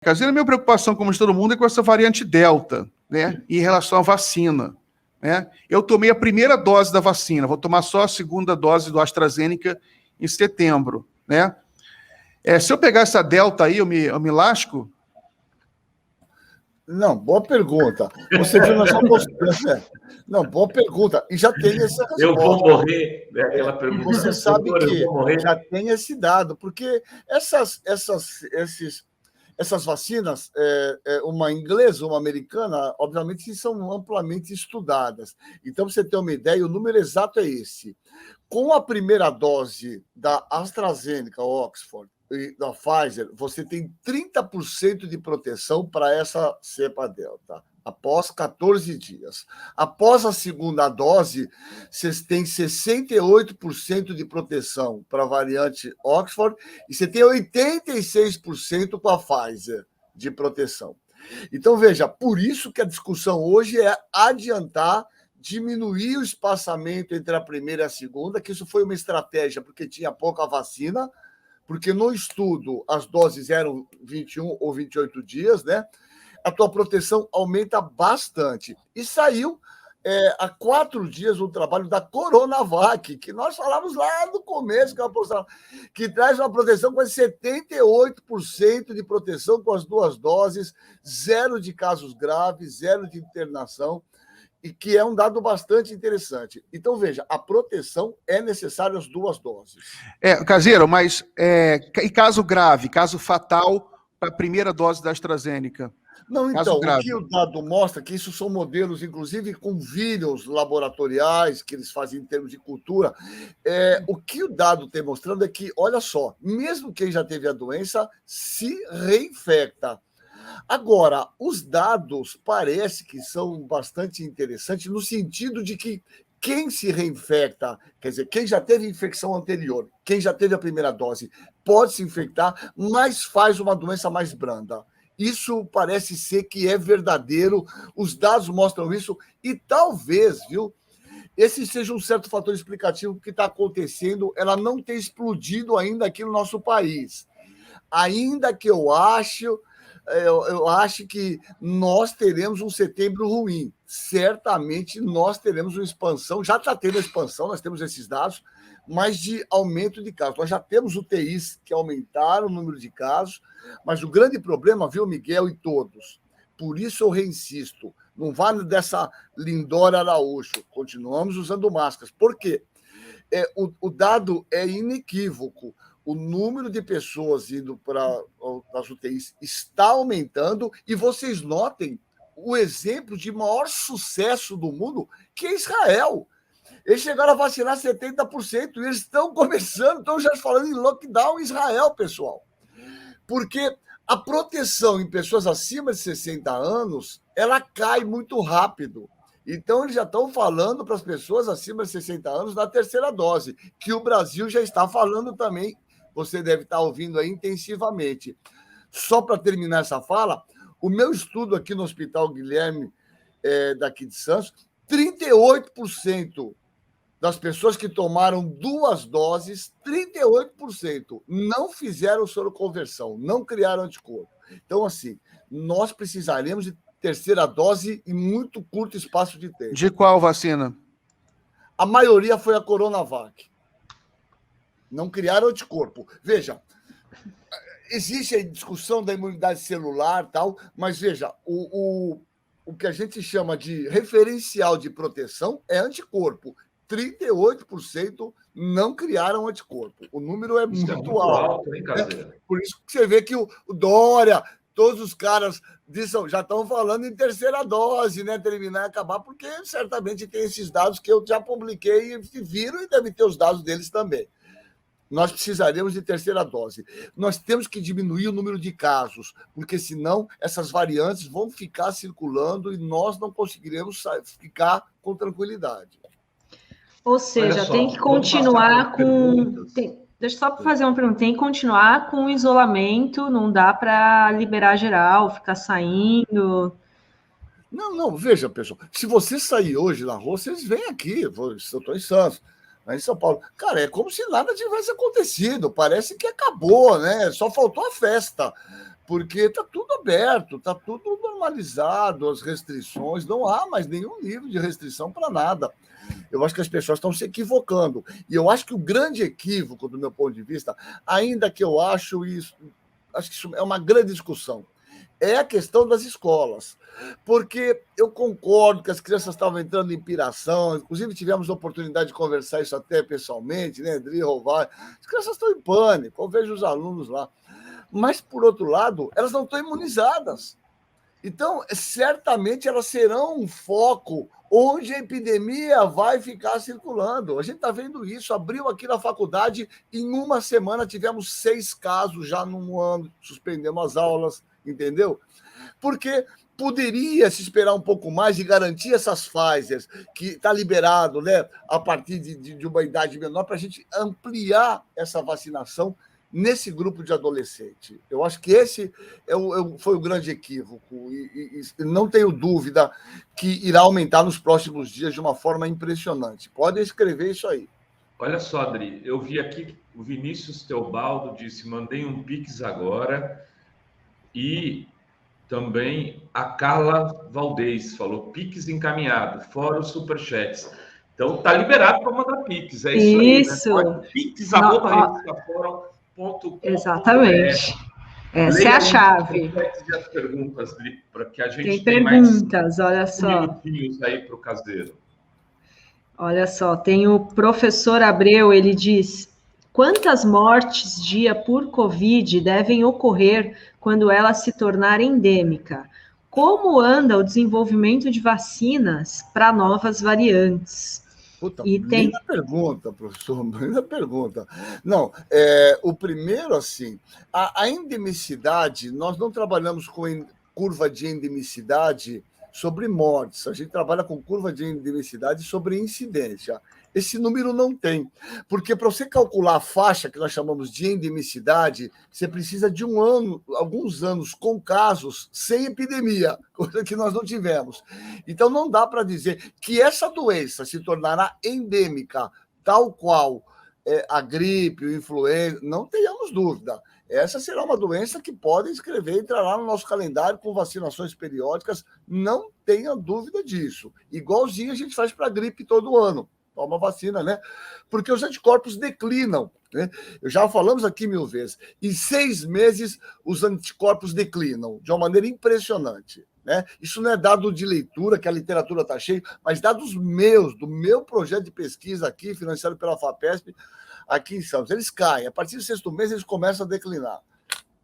Caseira, a minha preocupação, como de todo mundo, é com essa variante Delta, né? Em relação à vacina. Né? Eu tomei a primeira dose da vacina, vou tomar só a segunda dose do AstraZeneca em setembro. Né? Se eu pegar essa Delta aí, eu me lasco? Não, boa pergunta. Você viu, nós já mostramos. Não, boa pergunta. E já tem essa resposta. Eu vou morrer, né? Aquela pergunta. Você sabe que já tem esse dado, porque essas vacinas, uma inglesa, uma americana, obviamente são amplamente estudadas. Então, para você ter uma ideia, o número exato é esse. Com a primeira dose da AstraZeneca, Oxford, e da Pfizer, você tem 30% de proteção para essa cepa Delta, após 14 dias. Após a segunda dose, vocês têm 68% de proteção para a variante Oxford e você tem 86% com a Pfizer de proteção. Então, veja, por isso que a discussão hoje é adiantar, diminuir o espaçamento entre a primeira e a segunda, que isso foi uma estratégia porque tinha pouca vacina, porque no estudo as doses eram 21 ou 28 dias, né? A tua proteção aumenta bastante. E saiu há 4 dias o trabalho da Coronavac, que nós falamos lá no começo, que traz uma proteção com 78% de proteção com as 2 doses, 0 de casos graves, 0 de internação, e que é um dado bastante interessante. Então, veja, a proteção é necessária as 2 doses. Caseiro, mas e caso grave, caso fatal para a primeira dose da AstraZeneca? Não, então, o que o dado mostra, que isso são modelos, inclusive, com vírus laboratoriais, que eles fazem em termos de cultura, o que o dado tem mostrando é que, olha só, mesmo quem já teve a doença se reinfecta. Agora, os dados parece que são bastante interessantes no sentido de que quem se reinfecta, quer dizer, quem já teve infecção anterior, quem já teve a primeira dose, pode se infectar, mas faz uma doença mais branda. Isso parece ser que é verdadeiro, os dados mostram isso, e talvez, viu, esse seja um certo fator explicativo do que está acontecendo, ela não ter explodido ainda aqui no nosso país. Ainda que eu acho que nós teremos um setembro ruim. Certamente nós teremos uma expansão, já está tendo a expansão, nós temos esses dados, mas de aumento de casos. Nós já temos UTIs que aumentaram o número de casos, mas o grande problema, viu, Miguel e todos, por isso eu reinsisto, não vale dessa Lindora Araújo, continuamos usando máscaras. Por quê? O dado é inequívoco. O número de pessoas indo para as UTIs está aumentando e vocês notem o exemplo de maior sucesso do mundo, que é Israel. Eles chegaram a vacinar 70% e eles estão começando, estão já falando em lockdown em Israel, pessoal. Porque a proteção em pessoas acima de 60 anos, ela cai muito rápido. Então, eles já estão falando para as pessoas acima de 60 anos da terceira dose, que o Brasil já está falando também. Você deve estar ouvindo aí intensivamente. Só para terminar essa fala, o meu estudo aqui no Hospital Guilherme, daqui de Santos, 38% das pessoas que tomaram 2 doses, 38% não fizeram soroconversão, não criaram anticorpo. Então, assim, nós precisaremos de terceira dose em muito curto espaço de tempo. De qual vacina? A maioria foi a Coronavac. Não criaram anticorpo. Veja, existe a discussão da imunidade celular tal, mas veja, o que a gente chama de referencial de proteção é anticorpo. 38% não criaram anticorpo. O número é muito alto. Hein, por isso que você vê que o Dória, todos os caras já estão falando em terceira dose, né? Terminar e acabar, porque certamente tem esses dados que eu já publiquei e viram e deve ter os dados deles também. Nós precisaremos de terceira dose. Nós temos que diminuir o número de casos, porque senão essas variantes vão ficar circulando e nós não conseguiremos ficar com tranquilidade. Ou seja, tem que continuar com... Deixa eu só fazer uma pergunta. Tem que continuar com o isolamento, não dá para liberar geral, ficar saindo... Não, veja, pessoal, se você sair hoje na rua, vocês vêm aqui, eu estou em Santos, em São Paulo. Cara, é como se nada tivesse acontecido, parece que acabou, né? Só faltou a festa. porque está tudo aberto, está tudo normalizado, as restrições, não há mais nenhum nível de restrição para nada. Eu acho que as pessoas estão se equivocando. E eu acho que o grande equívoco, do meu ponto de vista, ainda que eu acho que isso é uma grande discussão, é a questão das escolas. Porque eu concordo que as crianças estavam entrando em piração, inclusive tivemos a oportunidade de conversar isso até pessoalmente, né, André Rovar. As crianças estão em pânico, eu vejo os alunos lá. Mas, por outro lado, elas não estão imunizadas. Então, certamente elas serão um foco onde a epidemia vai ficar circulando. A gente está vendo isso. Abriu aqui na faculdade, em uma semana tivemos 6 casos já num ano, suspendemos as aulas, entendeu? Porque poderia se esperar um pouco mais e garantir essas Pfizer, que está liberado, né, a partir de uma idade menor, para a gente ampliar essa vacinação nesse grupo de adolescente. Eu acho que esse foi o grande equívoco e não tenho dúvida que irá aumentar nos próximos dias de uma forma impressionante. Podem escrever isso aí. Olha só, Adri, eu vi aqui o Vinícius Teobaldo disse, mandei um Pix agora, e também a Carla Valdez falou, Pix encaminhado, fora os superchats. Então, tá liberado para mandar Pix, é isso aí, né? Pix, Exatamente. Essa é a chave. As perguntas, para que a gente tem perguntas, olha só. Minutinhos aí para o caseiro. Olha só, tem o professor Abreu, ele diz, quantas mortes dia por Covid devem ocorrer quando ela se tornar endêmica? Como anda o desenvolvimento de vacinas para novas variantes? Puta, linda pergunta, professor, linda pergunta. Não, o primeiro, assim, a endemicidade, nós não trabalhamos com curva de endemicidade sobre mortes, a gente trabalha com curva de endemicidade sobre incidência. Esse número não tem, porque para você calcular a faixa que nós chamamos de endemicidade, você precisa de um ano, alguns anos com casos sem epidemia, coisa que nós não tivemos. Então não dá para dizer que essa doença se tornará endêmica, tal qual a gripe, o influenza, não tenhamos dúvida. Essa será uma doença que podem escrever, entrará no nosso calendário com vacinações periódicas, não tenha dúvida disso. Igualzinho a gente faz para a gripe todo ano. Toma vacina, né? Porque os anticorpos declinam, né? Já falamos aqui 1000 vezes. Em 6 meses, os anticorpos declinam de uma maneira impressionante, né? Isso não é dado de leitura, que a literatura está cheia, mas dados meus, do meu projeto de pesquisa aqui, financiado pela FAPESP, aqui em Santos. Eles caem. A partir do 6º mês, eles começam a declinar.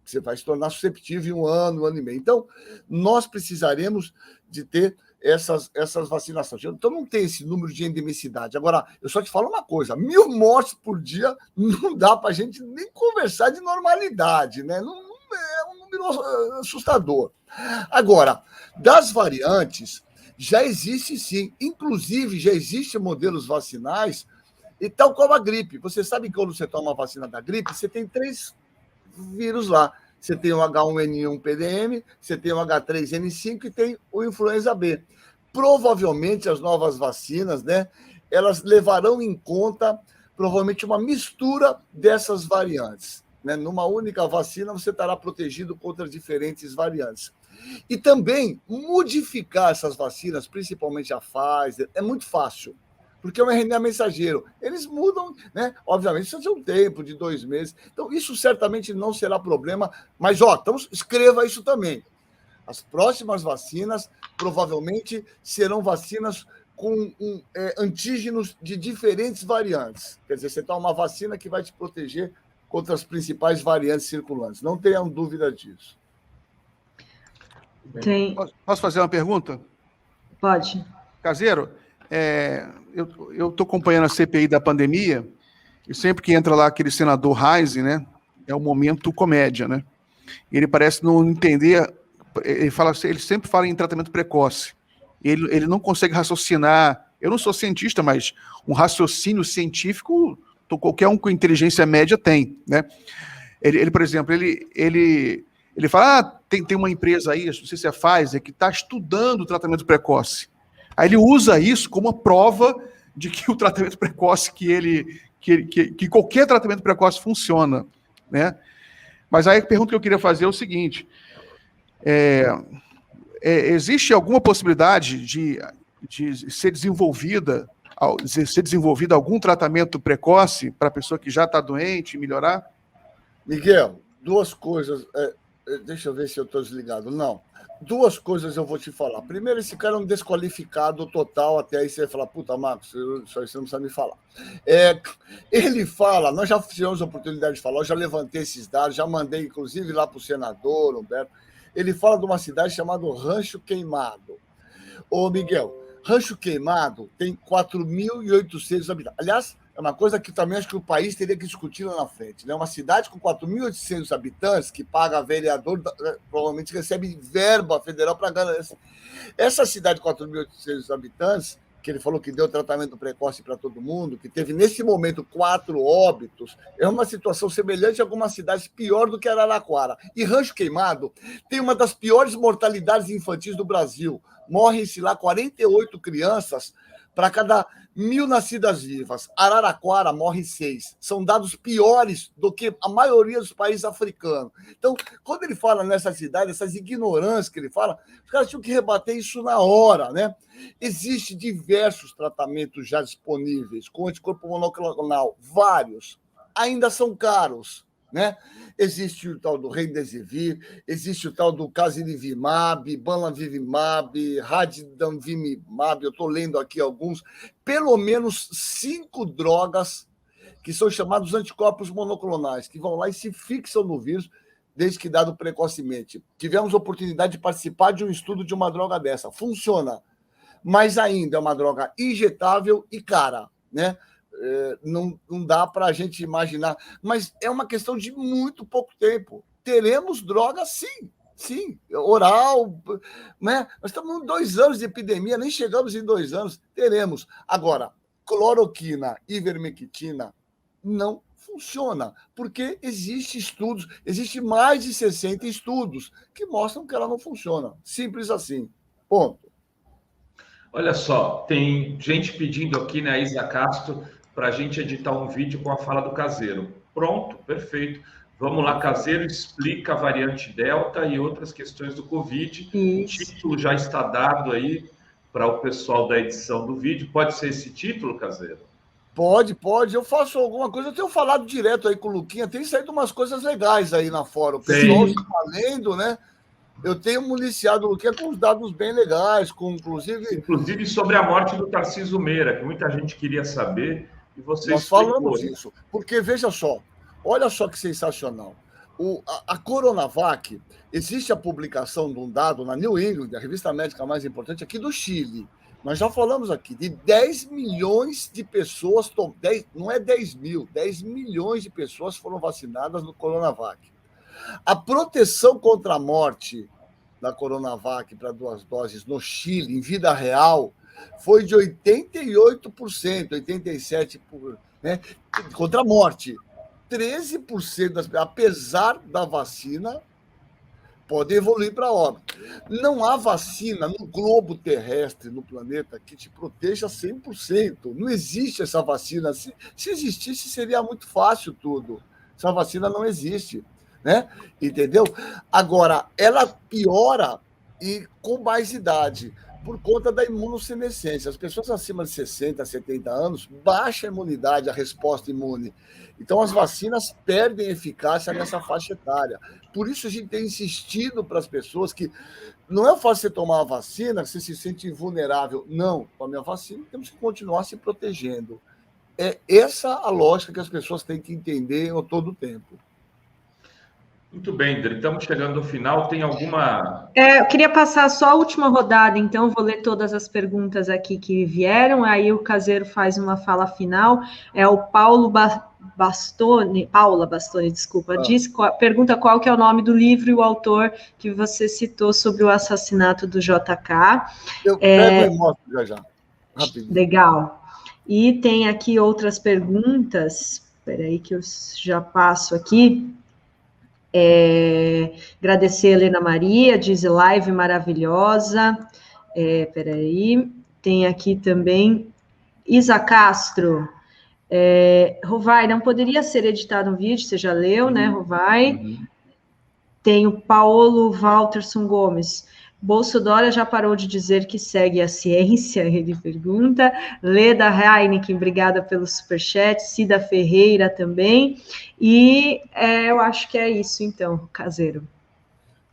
Você vai se tornar susceptível em um ano e meio. Então, nós precisaremos de ter essas vacinações. Então, não tem esse número de endemicidade. Agora, eu só te falo uma coisa, 1000 mortes por dia não dá para a gente nem conversar de normalidade, né? Não é um número assustador. Agora, das variantes, já existe sim, inclusive já existem modelos vacinais, e tal como a gripe. Você sabe que quando você toma a vacina da gripe, você tem 3 vírus lá. Você tem o H1N1 PDM, você tem o H3N5 e tem o influenza B. Provavelmente as novas vacinas, né, elas levarão em conta provavelmente uma mistura dessas variantes, né? Numa única vacina você estará protegido contra diferentes variantes. E também modificar essas vacinas, principalmente a Pfizer, é muito fácil, porque é um RNA mensageiro. Eles mudam, né? Obviamente, isso tem um tempo de 2 meses. Então, isso certamente não será problema. Mas, então, escreva isso também. As próximas vacinas provavelmente serão vacinas com antígenos de diferentes variantes. Quer dizer, você toma uma vacina que vai te proteger contra as principais variantes circulantes. Não tenham dúvida disso. Posso fazer uma pergunta? Pode. Caseiro, eu estou acompanhando a CPI da pandemia, e sempre que entra lá aquele senador Reis, né, é um momento comédia, né? Ele parece não entender, ele sempre fala em tratamento precoce. Ele não consegue raciocinar. Eu não sou cientista, mas um raciocínio científico qualquer um com inteligência média tem, né? Ele por exemplo, ele fala, tem uma empresa aí, não sei se é a Pfizer, que está estudando o tratamento precoce. Aí ele usa isso como uma prova de que o tratamento precoce, que qualquer tratamento precoce funciona, né? Mas aí a pergunta que eu queria fazer é o seguinte, existe alguma possibilidade de ser desenvolvida algum tratamento precoce para a pessoa que já está doente e melhorar? Miguel, duas coisas. Deixa eu ver se eu estou desligado. Não. Duas coisas eu vou te falar. Primeiro, esse cara é um desqualificado total, até aí você vai falar, puta, Marcos, isso aí você não precisa me falar. Ele fala, nós já tivemos a oportunidade de falar, eu já levantei esses dados, já mandei, inclusive, lá para o senador, Humberto. Ele fala de uma cidade chamada Rancho Queimado. Ô, Miguel, Rancho Queimado tem 4.800 habitantes. Aliás, é uma coisa que também acho que o país teria que discutir lá na frente, né? Uma cidade com 4.800 habitantes, que paga vereador, provavelmente recebe verba federal para ganhar. Essa cidade com 4.800 habitantes, que ele falou que deu tratamento precoce para todo mundo, que teve, nesse momento, 4 óbitos, é uma situação semelhante a algumas cidades, pior do que Araraquara. E Rancho Queimado tem uma das piores mortalidades infantis do Brasil. Morrem-se lá 48 crianças para cada 1.000 nascidas vivas. Araraquara morre 6. São dados piores do que a maioria dos países africanos. Então, quando ele fala nessa cidade, essas ignorâncias que ele fala, os caras tinham que rebater isso na hora, né? Existem diversos tratamentos já disponíveis com anticorpo monoclonal, vários. Ainda são caros, né? Existe o tal do Remdesivir, existe o tal do Casirivimab, Bamlanivimab, Radicimab, eu estou lendo aqui alguns, pelo menos 5 drogas que são chamados anticorpos monoclonais, que vão lá e se fixam no vírus, desde que dado precocemente. Tivemos a oportunidade de participar de um estudo de uma droga dessa. Funciona, mas ainda é uma droga injetável e cara, né? Não dá para a gente imaginar, mas é uma questão de muito pouco tempo. Teremos droga, sim, oral, né? Nós estamos em 2 anos de epidemia, nem chegamos em 2 anos, teremos. Agora, cloroquina, ivermectina, não funciona, porque existe mais de 60 estudos que mostram que ela não funciona. Simples assim. Ponto. Olha só, tem gente pedindo aqui, né, Isa Castro, para a gente editar um vídeo com a fala do Caseiro. Pronto, perfeito. Vamos lá, Caseiro explica a variante Delta e outras questões do Covid. Isso. O título já está dado aí para o pessoal da edição do vídeo. Pode ser esse título, Caseiro? Pode. Eu faço alguma coisa. Eu tenho falado direto aí com o Luquinha. Tem saído umas coisas legais aí na fora. O pessoal está lendo, né? Eu tenho municiado o Luquinha com uns dados bem legais, Inclusive sobre a morte do Tarcísio Meira, que muita gente queria saber. E você nós falamos isso, porque veja só, olha só que sensacional. A Coronavac, existe a publicação de um dado na New England, a revista médica mais importante aqui do Chile. Nós já falamos aqui de 10 milhões de pessoas, não é 10 mil, 10 milhões de pessoas foram vacinadas no Coronavac. A proteção contra a morte da Coronavac para 2 doses no Chile, em vida real, foi de 88%, 87%, né, contra a morte. 13% das pessoas, apesar da vacina, pode evoluir para óbito. Não há vacina no globo terrestre, no planeta, que te proteja 100%. Não existe essa vacina. Se existisse, seria muito fácil tudo. Essa vacina não existe, né? Entendeu? Agora, ela piora e com mais idade, por conta da imunossenescência. As pessoas acima de 60, 70 anos, baixa a imunidade, a resposta imune. Então, as vacinas perdem eficácia nessa faixa etária. Por isso, a gente tem insistido para as pessoas que não é fácil você tomar a vacina, você se sente vulnerável. Não, com a minha vacina, temos que continuar se protegendo. É essa a lógica que as pessoas têm que entender a todo tempo. Muito bem, Dri, estamos chegando ao final. Tem alguma... Eu queria passar só a última rodada, então vou ler todas as perguntas aqui que vieram, aí o Caseiro faz uma fala final. É o Paula Bastoni, desculpa, pergunta qual que é o nome do livro e o autor que você citou sobre o assassinato do JK. Eu pego e mostro já. Rapidinho. Legal. E tem aqui outras perguntas, espera aí que eu já passo aqui. Agradecer a Helena Maria, diz live maravilhosa. Peraí, tem aqui também Isa Castro. Rovai, não poderia ser editado um vídeo, você já leu, né, Rovai? Tem o Paulo Walterson Gomes. Bolsonaro já parou de dizer que segue a ciência? Ele pergunta. Leda Heineken, obrigada pelo superchat. Cida Ferreira também. E eu acho que é isso, então, Caseiro.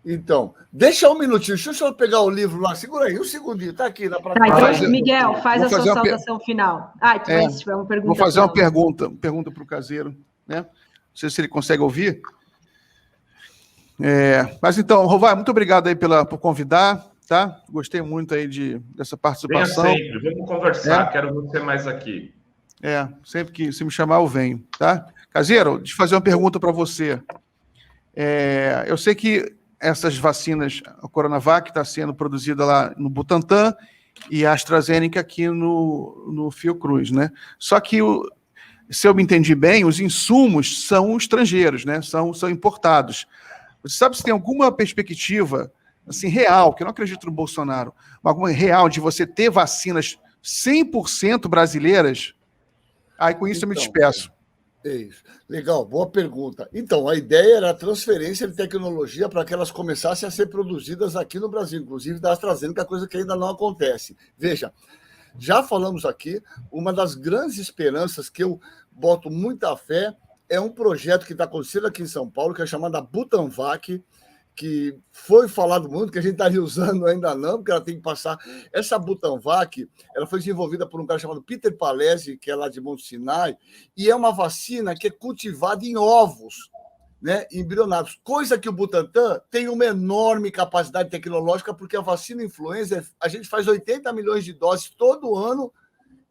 Então, deixa um minutinho, deixa eu só pegar o livro lá. Segura aí, um segundinho, tá aqui na Tá, prateleira. então, Miguel, faz a sua fazer saudação final. Então, se tiver uma pergunta. Vou fazer uma final. pergunta para o Caseiro, né? Não sei se ele consegue ouvir. Mas então, Rovai, muito obrigado aí por convidar, tá? Gostei muito aí dessa participação. Venha sempre, vamos conversar, quero você mais aqui. Sempre que se me chamar, eu venho, tá? Caseiro, deixa eu fazer uma pergunta para você. Eu sei que essas vacinas, a Coronavac está sendo produzida lá no Butantan e a AstraZeneca aqui no Fiocruz, né? Só que, se eu me entendi bem, os insumos são estrangeiros, né? São importados. Você sabe se tem alguma perspectiva assim, real, que eu não acredito no Bolsonaro, mas alguma real de você ter vacinas 100% brasileiras? Aí com isso eu me despeço. É isso. Legal, boa pergunta. Então, a ideia era a transferência de tecnologia para que elas começassem a ser produzidas aqui no Brasil, inclusive da AstraZeneca, coisa que ainda não acontece. Veja, já falamos aqui, uma das grandes esperanças que eu boto muita fé é um projeto que está acontecendo aqui em São Paulo, que é chamado Butanvac, que foi falado muito, que a gente estaria usando ainda não, porque ela tem que passar. Essa Butanvac, ela foi desenvolvida por um cara chamado Peter Palese, que é lá de Monte Sinai, e é uma vacina que é cultivada em ovos, né, embrionados, coisa que o Butantan tem uma enorme capacidade tecnológica, porque a vacina influenza, a gente faz 80 milhões de doses todo ano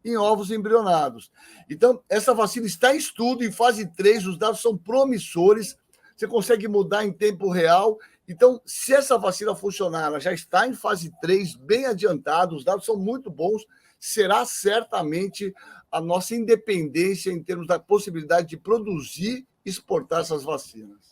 em ovos embrionados. Então, essa vacina está em estudo, em fase 3, os dados são promissores, você consegue mudar em tempo real. Então, se essa vacina funcionar, ela já está em fase 3, bem adiantada, os dados são muito bons, será certamente a nossa independência em termos da possibilidade de produzir e exportar essas vacinas.